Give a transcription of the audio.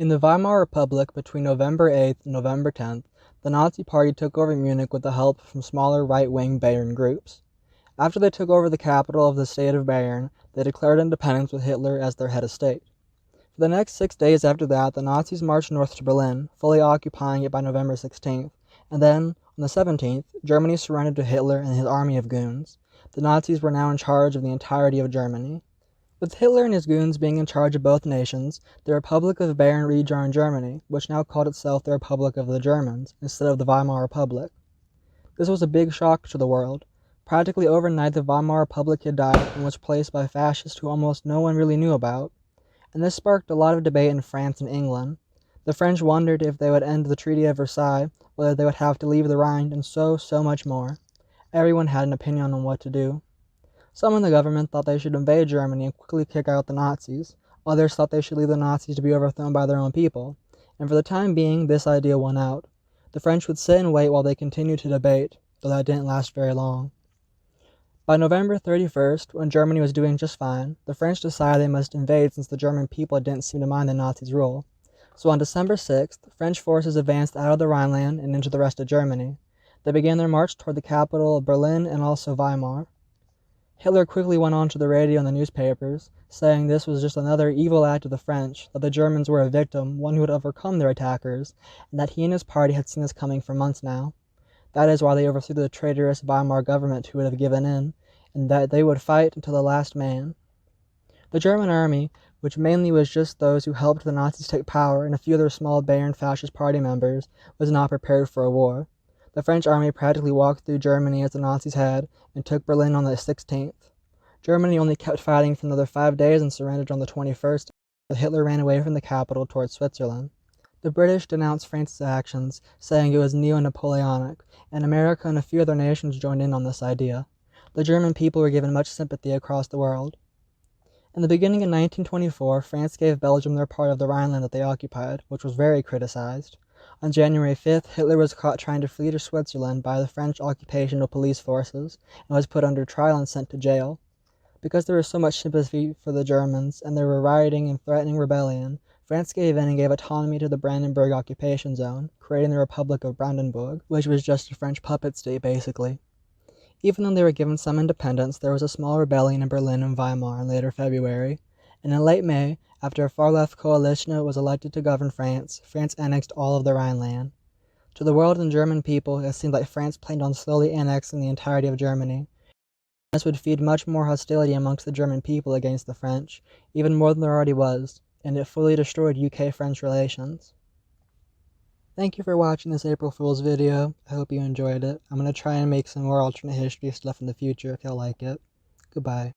In the Weimar Republic between November 8th and November 10th, the Nazi Party took over Munich with the help from smaller right-wing Bayern groups. After they took over the capital of the state of Bayern, they declared independence with Hitler as their head of state. For the next 6 days after that, the Nazis marched north to Berlin, fully occupying it by November 16th, and then, on the 17th, Germany surrendered to Hitler and his army of goons. The Nazis were now in charge of the entirety of Germany. With Hitler and his goons being in charge of both nations, the Republic of Bayern rejoined Germany, which now called itself the Republic of the Germans, instead of the Weimar Republic. This was a big shock to the world. Practically overnight, the Weimar Republic had died and was replaced by fascists who almost no one really knew about. And this sparked a lot of debate in France and England. The French wondered if they would end the Treaty of Versailles, whether they would have to leave the Rhine, and so much more. Everyone had an opinion on what to do. Some in the government thought they should invade Germany and quickly kick out the Nazis. Others thought they should leave the Nazis to be overthrown by their own people. And for the time being, this idea won out. The French would sit and wait while they continued to debate, though that didn't last very long. By November 31st, when Germany was doing just fine, the French decided they must invade since the German people didn't seem to mind the Nazis' rule. So on December 6th, French forces advanced out of the Rhineland and into the rest of Germany. They began their march toward the capital of Berlin and also Weimar. Hitler quickly went on to the radio and the newspapers, saying this was just another evil act of the French, that the Germans were a victim, one who had overcome their attackers, and that he and his party had seen this coming for months now. That is why they overthrew the traitorous Weimar government who would have given in, and that they would fight until the last man. The German army, which mainly was just those who helped the Nazis take power and a few other small Bayern fascist party members, was not prepared for a war. The French army practically walked through Germany as the Nazis had, and took Berlin on the 16th. Germany only kept fighting for another 5 days and surrendered on the 21st, as Hitler ran away from the capital towards Switzerland. The British denounced France's actions, saying it was neo-Napoleonic, and America and a few other nations joined in on this idea. The German people were given much sympathy across the world. In the beginning of 1924, France gave Belgium their part of the Rhineland that they occupied, which was very criticized. On January 5th, Hitler was caught trying to flee to Switzerland by the French occupational police forces and was put under trial and sent to jail. Because there was so much sympathy for the Germans and there were rioting and threatening rebellion, France gave in and gave autonomy to the Brandenburg occupation zone, creating the Republic of Brandenburg, which was just a French puppet state basically. Even though they were given some independence, there was a small rebellion in Berlin and Weimar in later February, and in late May, after a far-left coalition was elected to govern France, France annexed all of the Rhineland. To the world and German people, it seemed like France planned on slowly annexing the entirety of Germany. This would feed much more hostility amongst the German people against the French, even more than there already was, and it fully destroyed UK-French relations. Thank you for watching this April Fool's video. I hope you enjoyed it. I'm going to try and make some more alternate history stuff in the future if y'all like it. Goodbye.